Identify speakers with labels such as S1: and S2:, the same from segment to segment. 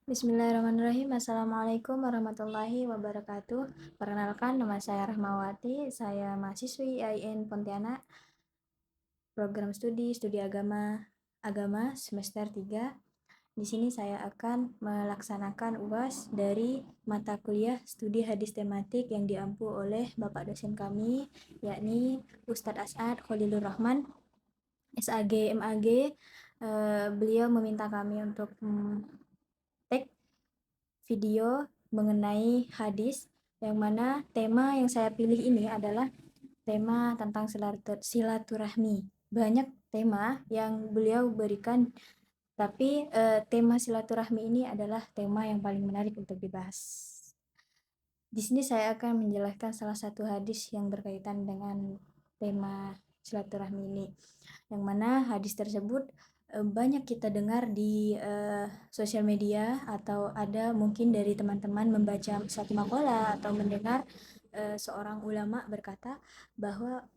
S1: Bismillahirrahmanirrahim. Assalamualaikum warahmatullahi wabarakatuh. Perkenalkan, nama saya Rahmawati. Saya mahasiswi IAIN Pontianak, program studi agama semester 3. Di sini saya akan melaksanakan UAS dari mata kuliah studi hadis tematik yang diampu oleh Bapak dosen kami, yakni Ustadz As'ad Khalilur Rahman, SAG MAG. Beliau meminta kami untuk take video mengenai hadis, yang mana tema yang saya pilih ini adalah tema tentang silaturahmi. Banyak tema yang beliau berikan, tapi tema silaturahmi ini adalah tema yang paling menarik untuk dibahas. Di sini saya akan menjelaskan salah satu hadis yang berkaitan dengan tema silaturahmi ini, yang mana hadis tersebut banyak kita dengar di sosial media, atau ada mungkin dari teman-teman membaca suatu makalah atau mendengar seorang ulama berkata bahwa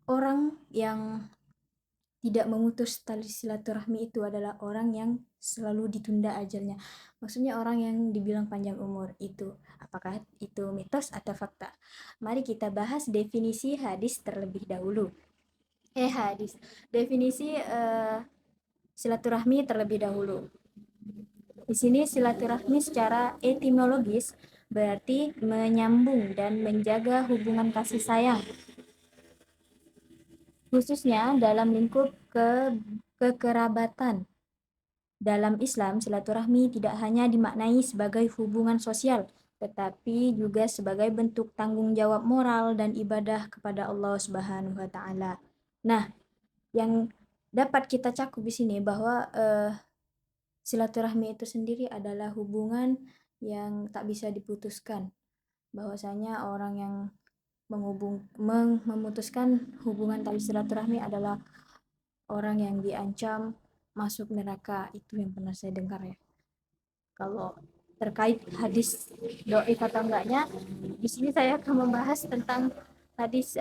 S1: orang yang tidak memutus tali silaturahmi itu adalah orang yang selalu ditunda ajalnya. Maksudnya orang yang dibilang panjang umur itu. Apakah itu mitos atau fakta? Mari kita bahas definisi hadis terlebih dahulu. Definisi silaturahmi terlebih dahulu. Di sini silaturahmi secara etimologis berarti menyambung dan menjaga hubungan kasih sayang, khususnya dalam lingkup kekerabatan. Dalam Islam, silaturahmi tidak hanya dimaknai sebagai hubungan sosial, tetapi juga sebagai bentuk tanggung jawab moral dan ibadah kepada Allah Subhanahu wa taala. Nah, yang dapat kita cakup di sini bahwa silaturahmi itu sendiri adalah hubungan yang tak bisa diputuskan. Bahwasanya orang yang memutuskan hubungan tali silaturahmi adalah orang yang diancam masuk neraka. Itu yang pernah saya dengar ya. Kalau terkait hadis doif atau enggaknya, di sini saya akan membahas tentang hadis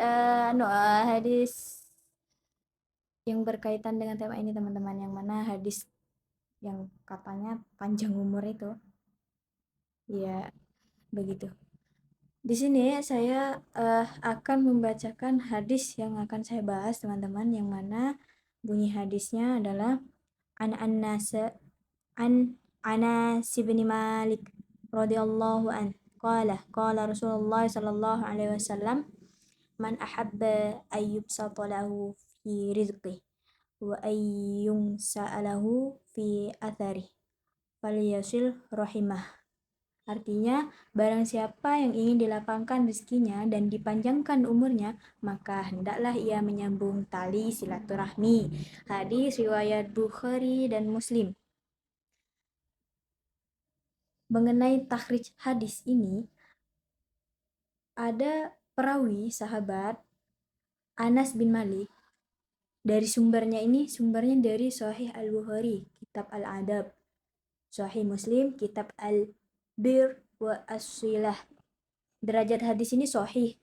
S1: yang berkaitan dengan tema ini, teman-teman, yang mana hadis yang katanya panjang umur itu. Ya, begitu. Di sini saya akan membacakan hadis yang akan saya bahas, teman-teman, yang mana bunyi hadisnya adalah an Anas bin Malik radhiyallahu an qala Rasulullah sallallahu alaihi wasallam, man ahabba ayyub satalahu fi rizqi wa ayyum sa'alahu fi athari falyasil rahimah. Artinya, barang siapa yang ingin dilapangkan rezekinya dan dipanjangkan umurnya, maka hendaklah ia menyambung tali silaturahmi. Hadis riwayat Bukhari dan Muslim. Mengenai takhrij hadis ini, ada perawi sahabat Anas bin Malik. Dari sumbernya dari Sahih Al-Bukhari, Kitab Al-Adab, Sahih Muslim, Kitab Al-Bir wa As-Silah. Derajat hadis ini sahih,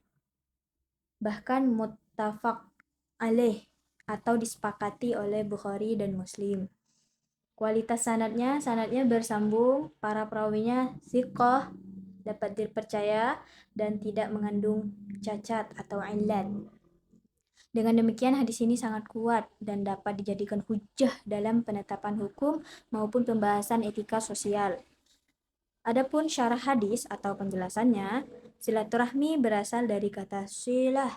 S1: bahkan muttafaq alaih atau disepakati oleh Bukhari dan Muslim. Kualitas sanadnya bersambung, para perawinya thiqah, dapat dipercaya dan tidak mengandung cacat atau illat. Dengan demikian hadis ini sangat kuat dan dapat dijadikan hujjah dalam penetapan hukum maupun pembahasan etika sosial. Adapun syarah hadis atau penjelasannya, silaturahmi berasal dari kata silah,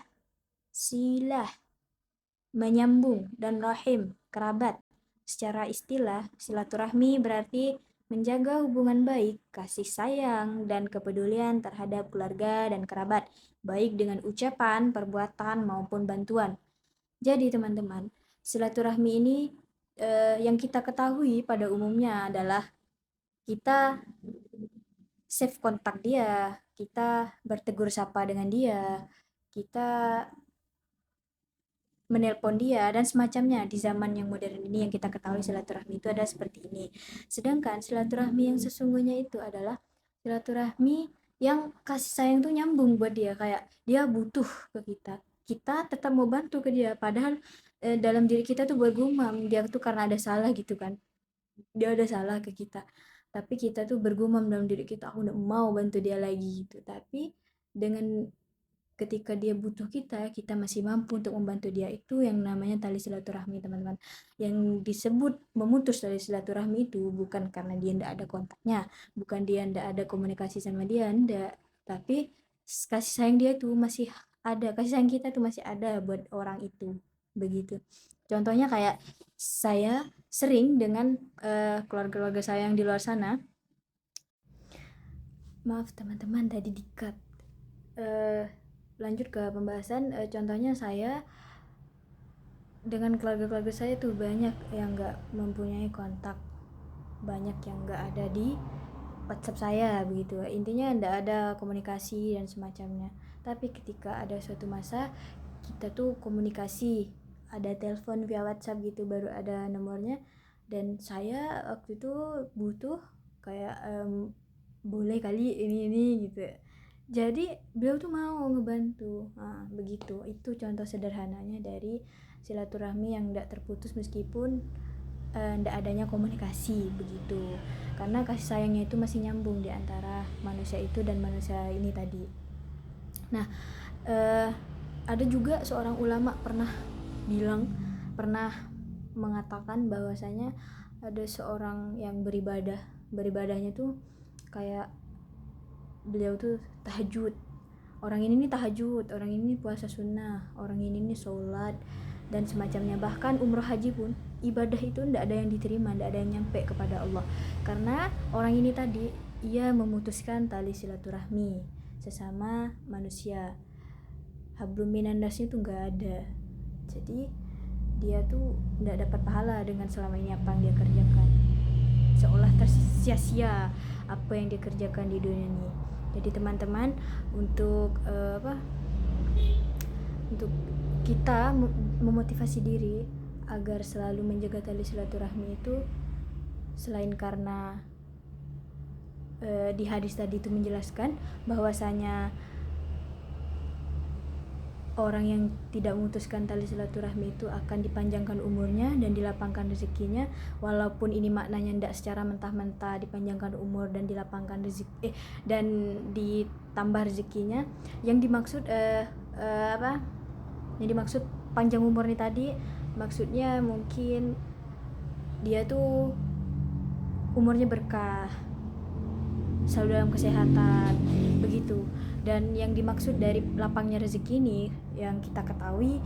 S1: menyambung, dan rahim, kerabat. Secara istilah, silaturahmi berarti menjaga hubungan baik, kasih sayang, dan kepedulian terhadap keluarga dan kerabat, baik dengan ucapan, perbuatan, maupun bantuan. Jadi teman-teman, silaturahmi ini yang kita ketahui pada umumnya adalah kita save kontak dia, kita bertegur sapa dengan dia, kita menelpon dia, dan semacamnya. Di zaman yang modern ini yang kita ketahui silaturahmi itu ada seperti ini. Sedangkan silaturahmi yang sesungguhnya itu adalah silaturahmi yang kasih sayang tuh nyambung buat dia, kayak dia butuh ke kita tetap mau bantu ke dia, padahal dalam diri kita tuh bergumam dia tuh karena ada salah gitu kan, dia ada salah ke kita, tapi kita tuh bergumam dalam diri kita, aku nggak mau bantu dia lagi gitu. Tapi dengan ketika dia butuh kita masih mampu untuk membantu dia, itu yang namanya tali silaturahmi teman-teman. Yang disebut memutus tali silaturahmi itu bukan karena dia ndak ada kontaknya, bukan dia ndak ada komunikasi sama dia, ndak, tapi kasih sayang dia tuh masih ada, kasih sayang kita tuh masih ada buat orang itu, begitu. Contohnya kayak saya sering dengan keluarga-keluarga saya yang di luar sana. Maaf teman-teman, tadi di-cut. Lanjut ke pembahasan. Contohnya saya dengan keluarga-keluarga saya tuh banyak yang nggak mempunyai kontak, banyak yang nggak ada di WhatsApp saya begitu. Intinya nggak ada komunikasi dan semacamnya. Tapi ketika ada suatu masa kita tuh komunikasi, ada telepon via WhatsApp gitu, baru ada nomornya, dan saya waktu itu butuh kayak boleh kali ini gitu. Jadi beliau tuh mau ngebantu. Nah, begitu. Itu contoh sederhananya dari silaturahmi yang tidak terputus meskipun tidak adanya komunikasi begitu. Karena kasih sayangnya itu masih nyambung di antara manusia itu dan manusia ini tadi. Nah, ada juga seorang ulama pernah mengatakan bahwasanya ada seorang yang beribadahnya tuh kayak beliau tuh tahajud, orang ini nih tahajud, orang ini puasa sunnah, orang ini nih sholat dan semacamnya. Bahkan umroh haji pun ibadah itu tidak ada yang diterima, tidak ada yang nyampe kepada Allah, karena orang ini tadi ia memutuskan tali silaturahmi sesama manusia. Hablum minan nasnya tuh nggak ada, jadi dia tuh tidak dapat pahala dengan selama ini apa yang dia kerjakan, seolah tersia-sia apa yang dia kerjakan di dunia ini. Jadi teman-teman, untuk untuk kita memotivasi diri agar selalu menjaga tali silaturahmi itu, selain karena di hadis tadi itu menjelaskan bahwasanya orang yang tidak memutuskan tali silaturahmi itu akan dipanjangkan umurnya dan dilapangkan rezekinya. Walaupun ini maknanya tidak secara mentah-mentah dipanjangkan umur dan dilapangkan rezeki dan ditambah rezekinya. Yang dimaksud Yang dimaksud panjang umur ini tadi, maksudnya mungkin dia tuh umurnya berkah, selalu dalam kesehatan begitu. Dan yang dimaksud dari lapangnya rezeki ini yang kita ketahui,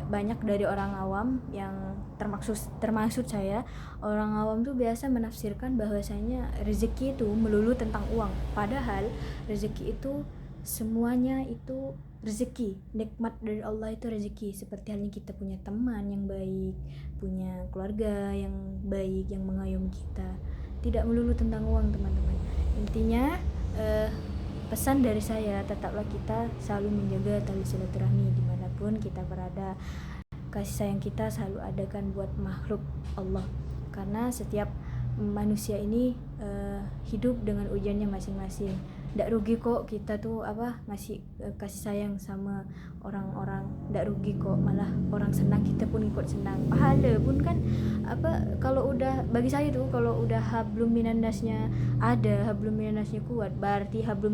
S1: banyak dari orang awam yang termasuk saya, orang awam tuh biasa menafsirkan bahwasanya rezeki itu melulu tentang uang, padahal rezeki itu semuanya itu rezeki, nikmat dari Allah itu rezeki. Seperti halnya kita punya teman yang baik, punya keluarga yang baik yang mengayomi kita, tidak melulu tentang uang teman-teman. Intinya pesan dari saya, tetaplah kita selalu menjaga tali silaturahmi dimanapun kita berada. Kasih sayang kita selalu adakan buat makhluk Allah, karena setiap manusia ini hidup dengan ujiannya masing-masing. Nggak rugi kok kita tuh ngasih kasih sayang sama orang-orang, nggak rugi kok, malah orang senang kita pun ikut senang, pahala pun kan kalau udah, bagi saya tuh kalau udah hablum minannasnya ada, hablum minannasnya kuat, berarti hablum